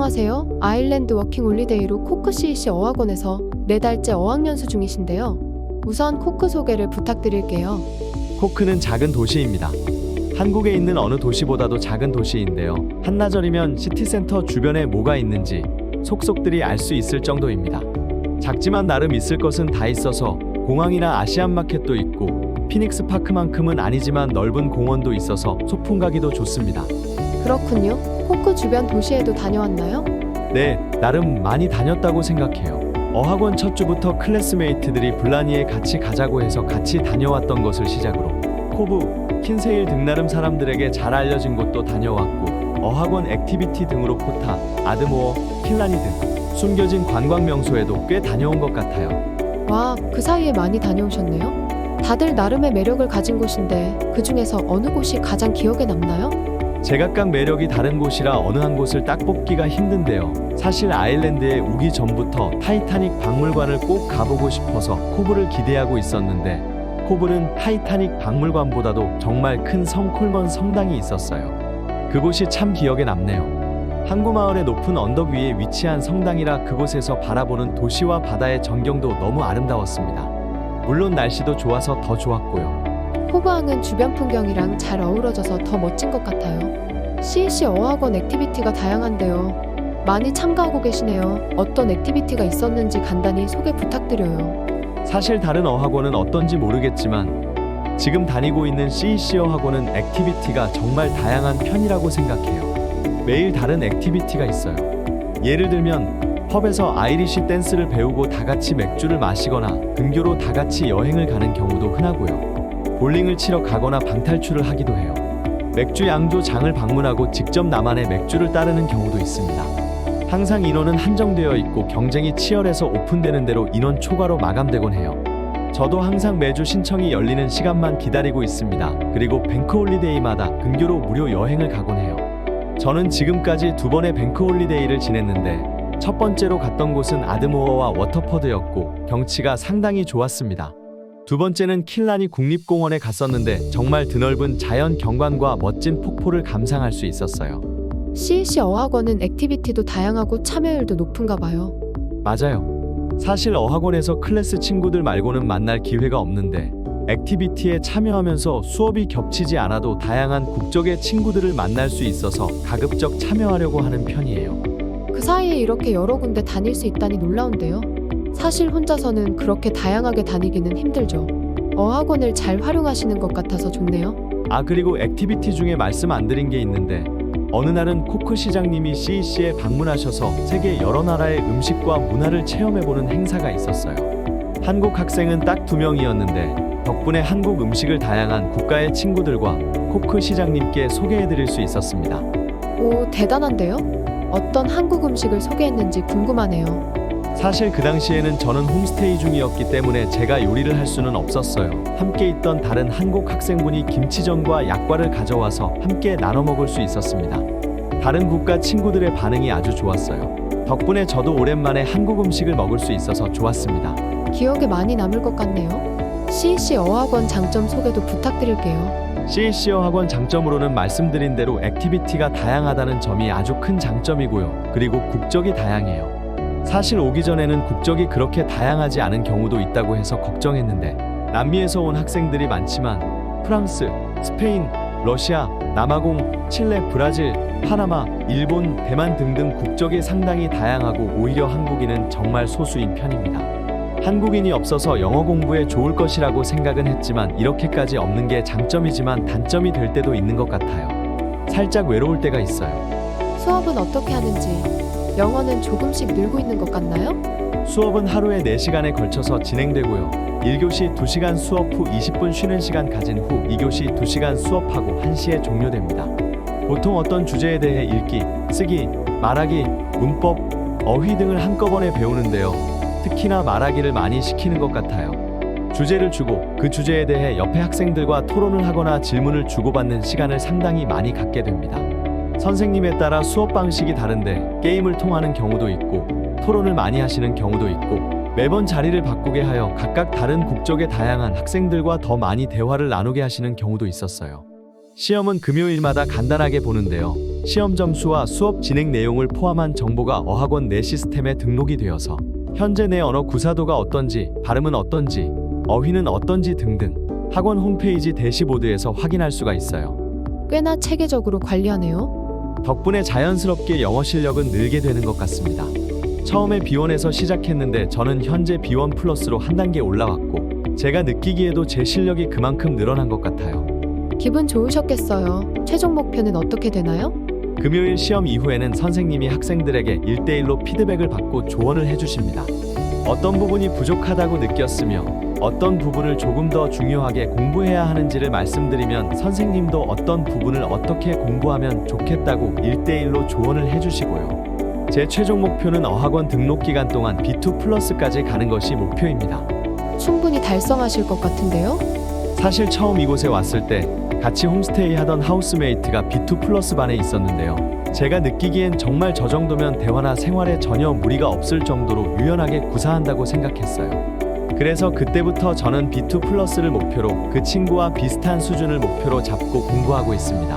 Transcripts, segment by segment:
안녕하세요. 아일랜드 워킹 홀리데이로 코크 CEC 어학원에서 4달째 어학연수 중이신데요. 우선 코크 소개를 부탁드릴게요. 코크는 작은 도시입니다. 한국에 있는 어느 도시보다도 작은 도시인데요. 한나절이면 시티센터 주변에 뭐가 있는지 속속들이 알 수 있을 정도입니다. 작지만 나름 있을 것은 다 있어서 공항이나 아시안마켓도 있고 피닉스 파크만큼은 아니지만 넓은 공원도 있어서 소풍 가기도 좋습니다. 그렇군요. 코크 주변 도시에도 다녀왔나요? 네, 나름 많이 다녔다고 생각해요. 어학원 첫 주부터 클래스메이트들이 블라니에 같이 가자고 해서 같이 다녀왔던 것을 시작으로 코브, 킨세일 등 나름 사람들에게 잘 알려진 곳도 다녀왔고 어학원 액티비티 등으로 포타, 아드모어, 킬라니 등 숨겨진 관광 명소에도 꽤 다녀온 것 같아요. 와, 그 사이에 많이 다녀오셨네요. 다들 나름의 매력을 가진 곳인데 그 중에서 어느 곳이 가장 기억에 남나요? 제각각 매력이 다른 곳이라 어느 한 곳을 딱 뽑기가 힘든데요. 사실 아일랜드에 오기 전부터 타이타닉 박물관을 꼭 가보고 싶어서 코브를 기대하고 있었는데 코브는 타이타닉 박물관보다도 정말 큰 콜먼 성당이 있었어요. 그곳이 참 기억에 남네요. 항구마을의 높은 언덕 위에 위치한 성당이라 그곳에서 바라보는 도시와 바다의 전경도 너무 아름다웠습니다. 물론 날씨도 좋아서 더 좋았고요. 코브항은 주변 풍경이랑 잘 어우러져서 더 멋진 것 같아요. CEC 어학원 액티비티가 다양한데요. 많이 참가하고 계시네요. 어떤 액티비티가 있었는지 간단히 소개 부탁드려요. 사실 다른 어학원은 어떤지 모르겠지만 지금 다니고 있는 CEC 어학원은 액티비티가 정말 다양한 편이라고 생각해요. 매일 다른 액티비티가 있어요. 예를 들면 펍에서 아이리시 댄스를 배우고 다 같이 맥주를 마시거나 근교로 다 같이 여행을 가는 경우도 흔하고요. 볼링을 치러 가거나 방탈출을 하기도 해요. 맥주 양조장을 방문하고 직접 나만의 맥주를 따르는 경우도 있습니다. 항상 인원은 한정되어 있고 경쟁이 치열해서 오픈되는 대로 인원 초과로 마감되곤 해요. 저도 항상 매주 신청이 열리는 시간만 기다리고 있습니다. 그리고 뱅크홀리데이마다 근교로 무료 여행을 가곤 해요. 저는 지금까지 2번의 뱅크홀리데이를 지냈는데 첫 번째로 갔던 곳은 아드모어와 워터퍼드였고 경치가 상당히 좋았습니다. 두 번째는 킬라니 국립공원에 갔었는데 정말 드넓은 자연 경관과 멋진 폭포를 감상할 수 있었어요. CEC 어학원은 액티비티도 다양하고 참여율도 높은가 봐요. 맞아요. 사실 어학원에서 클래스 친구들 말고는 만날 기회가 없는데 액티비티에 참여하면서 수업이 겹치지 않아도 다양한 국적의 친구들을 만날 수 있어서 가급적 참여하려고 하는 편이에요. 그 사이에 이렇게 여러 군데 다닐 수 있다니 놀라운데요. 사실 혼자서는 그렇게 다양하게 다니기는 힘들죠. 어학원을 잘 활용하시는 것 같아서 좋네요. 그리고 액티비티 중에 말씀 안 드린 게 있는데 어느 날은 코크 시장님이 CEC에 방문하셔서 세계 여러 나라의 음식과 문화를 체험해보는 행사가 있었어요. 한국 학생은 딱 2명이었는데 덕분에 한국 음식을 다양한 국가의 친구들과 코크 시장님께 소개해드릴 수 있었습니다. 오, 대단한데요? 어떤 한국 음식을 소개했는지 궁금하네요. 사실 그 당시에는 저는 홈스테이 중이었기 때문에 제가 요리를 할 수는 없었어요. 함께 있던 다른 한국 학생분이 김치전과 약과를 가져와서 함께 나눠 먹을 수 있었습니다. 다른 국가 친구들의 반응이 아주 좋았어요. 덕분에 저도 오랜만에 한국 음식을 먹을 수 있어서 좋았습니다. 기억에 많이 남을 것 같네요. CEC 어학원 장점 소개도 부탁드릴게요. CEC 어학원 장점으로는 말씀드린 대로 액티비티가 다양하다는 점이 아주 큰 장점이고요. 그리고 국적이 다양해요. 사실 오기 전에는 국적이 그렇게 다양하지 않은 경우도 있다고 해서 걱정했는데 남미에서 온 학생들이 많지만 프랑스, 스페인, 러시아, 남아공, 칠레, 브라질, 파나마, 일본, 대만 등등 국적이 상당히 다양하고 오히려 한국인은 정말 소수인 편입니다. 한국인이 없어서 영어 공부에 좋을 것이라고 생각은 했지만 이렇게까지 없는 게 장점이지만 단점이 될 때도 있는 것 같아요. 살짝 외로울 때가 있어요. 수업은 어떻게 하는지, 영어는 조금씩 늘고 있는 것 같나요? 수업은 하루에 4시간에 걸쳐서 진행되고요. 1교시 2시간 수업 후 20분 쉬는 시간 가진 후 2교시 2시간 수업하고 1시에 종료됩니다. 보통 어떤 주제에 대해 읽기, 쓰기, 말하기, 문법, 어휘 등을 한꺼번에 배우는데요. 특히나 말하기를 많이 시키는 것 같아요. 주제를 주고 그 주제에 대해 옆에 학생들과 토론을 하거나 질문을 주고받는 시간을 상당히 많이 갖게 됩니다. 선생님에 따라 수업 방식이 다른데 게임을 통하는 경우도 있고 토론을 많이 하시는 경우도 있고 매번 자리를 바꾸게 하여 각각 다른 국적의 다양한 학생들과 더 많이 대화를 나누게 하시는 경우도 있었어요. 시험은 금요일마다 간단하게 보는데요. 시험 점수와 수업 진행 내용을 포함한 정보가 어학원 내 시스템에 등록이 되어서 현재 내 언어 구사도가 어떤지, 발음은 어떤지, 어휘는 어떤지 등등 학원 홈페이지 대시보드에서 확인할 수가 있어요. 꽤나 체계적으로 관리하네요. 덕분에 자연스럽게 영어 실력은 늘게 되는 것 같습니다. 처음에 B1에서 시작했는데 저는 현재 B1 플러스로 한 단계 올라왔고 제가 느끼기에도 제 실력이 그만큼 늘어난 것 같아요. 기분 좋으셨겠어요. 최종 목표는 어떻게 되나요? 금요일 시험 이후에는 선생님이 학생들에게 1대1로 피드백을 받고 조언을 해주십니다. 어떤 부분이 부족하다고 느꼈으며 어떤 부분을 조금 더 중요하게 공부해야 하는지를 말씀드리면 선생님도 어떤 부분을 어떻게 공부하면 좋겠다고 1대1로 조언을 해주시고요. 제 최종 목표는 어학원 등록 기간 동안 B2 플러스까지 가는 것이 목표입니다. 충분히 달성하실 것 같은데요? 사실 처음 이곳에 왔을 때 같이 홈스테이 하던 하우스메이트가 B2 플러스 반에 있었는데요. 제가 느끼기엔 정말 저 정도면 대화나 생활에 전혀 무리가 없을 정도로 유연하게 구사한다고 생각했어요. 그래서 그때부터 저는 B2 플러스를 목표로 그 친구와 비슷한 수준을 목표로 잡고 공부하고 있습니다.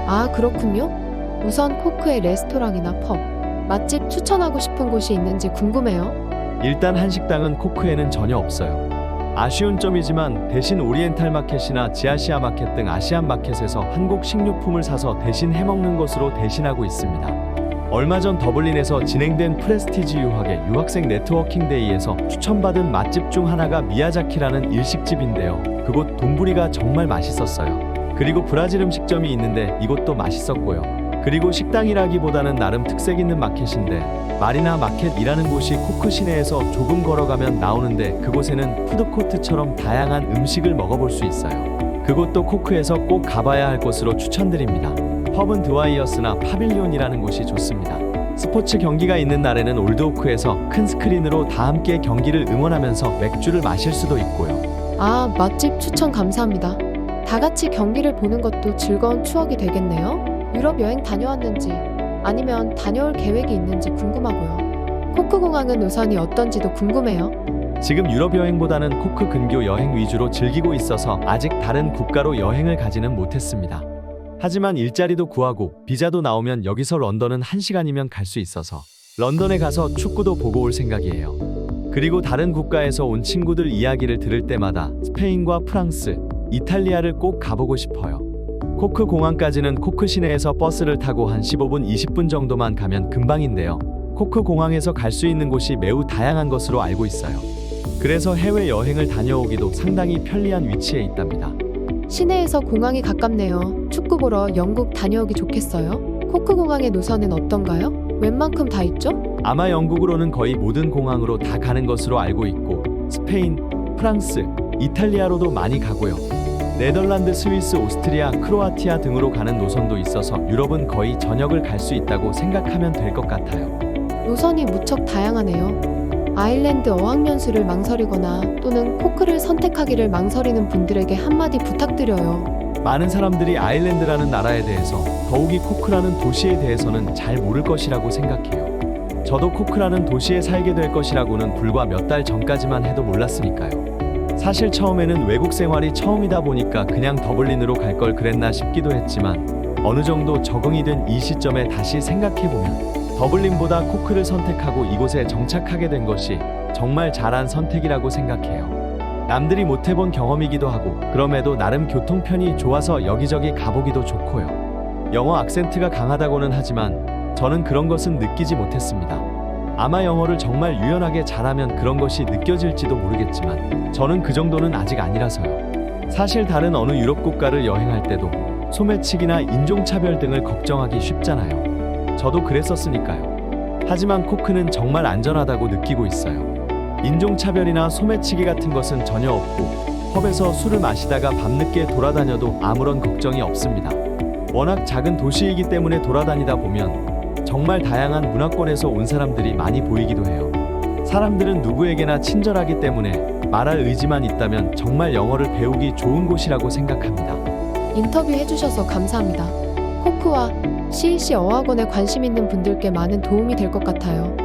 아, 그렇군요. 우선 코크의 레스토랑이나 펍, 맛집 추천하고 싶은 곳이 있는지 궁금해요. 일단 한식당은 코크에는 전혀 없어요. 아쉬운 점이지만 대신 오리엔탈 마켓이나 지아시아 마켓 등 아시안 마켓에서 한국 식료품을 사서 대신 해먹는 것으로 대신하고 있습니다. 얼마 전 더블린에서 진행된 프레스티지 유학의 유학생 네트워킹 데이에서 추천받은 맛집 중 하나가 미야자키라는 일식집인데요. 그곳 돈부리가 정말 맛있었어요. 그리고 브라질 음식점이 있는데 이곳도 맛있었고요. 그리고 식당이라기보다는 나름 특색 있는 마켓인데 마리나 마켓이라는 곳이 코크 시내에서 조금 걸어가면 나오는데 그곳에는 푸드코트처럼 다양한 음식을 먹어볼 수 있어요. 그곳도 코크에서 꼭 가봐야 할 곳으로 추천드립니다. 펍은 드와이어스나 파빌리온이라는 곳이 좋습니다. 스포츠 경기가 있는 날에는 올드오크에서 큰 스크린으로 다 함께 경기를 응원하면서 맥주를 마실 수도 있고요. 아, 맛집 추천 감사합니다. 다 같이 경기를 보는 것도 즐거운 추억이 되겠네요. 유럽 여행 다녀왔는지 아니면 다녀올 계획이 있는지 궁금하고요. 코크 공항은 우선이 어떤지도 궁금해요. 지금 유럽 여행보다는 코크 근교 여행 위주로 즐기고 있어서 아직 다른 국가로 여행을 가지는 못했습니다. 하지만 일자리도 구하고 비자도 나오면 여기서 런던은 1시간이면 갈 수 있어서 런던에 가서 축구도 보고 올 생각이에요. 그리고 다른 국가에서 온 친구들 이야기를 들을 때마다 스페인과 프랑스, 이탈리아를 꼭 가보고 싶어요. 코크 공항까지는 코크 시내에서 버스를 타고 한 15분, 20분 정도만 가면 금방인데요. 코크 공항에서 갈 수 있는 곳이 매우 다양한 것으로 알고 있어요. 그래서 해외 여행을 다녀오기도 상당히 편리한 위치에 있답니다. 시내에서 공항이 가깝네요. 축구 보러 영국 다녀오기 좋겠어요. 코크 공항의 노선은 어떤가요? 웬만큼 다 있죠? 아마 영국으로는 거의 모든 공항으로 다 가는 것으로 알고 있고 스페인, 프랑스, 이탈리아로도 많이 가고요. 네덜란드, 스위스, 오스트리아, 크로아티아 등으로 가는 노선도 있어서 유럽은 거의 전역을 갈 수 있다고 생각하면 될 것 같아요. 노선이 무척 다양하네요. 아일랜드 어학연수를 망설이거나 또는 코크를 선택하기를 망설이는 분들에게 한마디 부탁드려요. 많은 사람들이 아일랜드라는 나라에 대해서 더욱이 코크라는 도시에 대해서는 잘 모를 것이라고 생각해요. 저도 코크라는 도시에 살게 될 것이라고는 불과 몇 달 전까지만 해도 몰랐으니까요. 사실 처음에는 외국 생활이 처음이다 보니까 그냥 더블린으로 갈 걸 그랬나 싶기도 했지만 어느 정도 적응이 된 이 시점에 다시 생각해보면 더블린보다 코크를 선택하고 이곳에 정착하게 된 것이 정말 잘한 선택이라고 생각해요. 남들이 못 해본 경험이기도 하고 그럼에도 나름 교통편이 좋아서 여기저기 가보기도 좋고요. 영어 악센트가 강하다고는 하지만 저는 그런 것은 느끼지 못했습니다. 아마 영어를 정말 유연하게 잘하면 그런 것이 느껴질지도 모르겠지만 저는 그 정도는 아직 아니라서요. 사실 다른 어느 유럽 국가를 여행할 때도 소매치기나 인종차별 등을 걱정하기 쉽잖아요. 저도 그랬었으니까요. 하지만 코크는 정말 안전하다고 느끼고 있어요. 인종차별이나 소매치기 같은 것은 전혀 없고 펍에서 술을 마시다가 밤늦게 돌아다녀도 아무런 걱정이 없습니다. 워낙 작은 도시이기 때문에 돌아다니다 보면 정말 다양한 문화권에서 온 사람들이 많이 보이기도 해요. 사람들은 누구에게나 친절하기 때문에 말할 의지만 있다면 정말 영어를 배우기 좋은 곳이라고 생각합니다. 인터뷰 해주셔서 감사합니다. 코크와 CEC 어학원에 관심 있는 분들께 많은 도움이 될 것 같아요.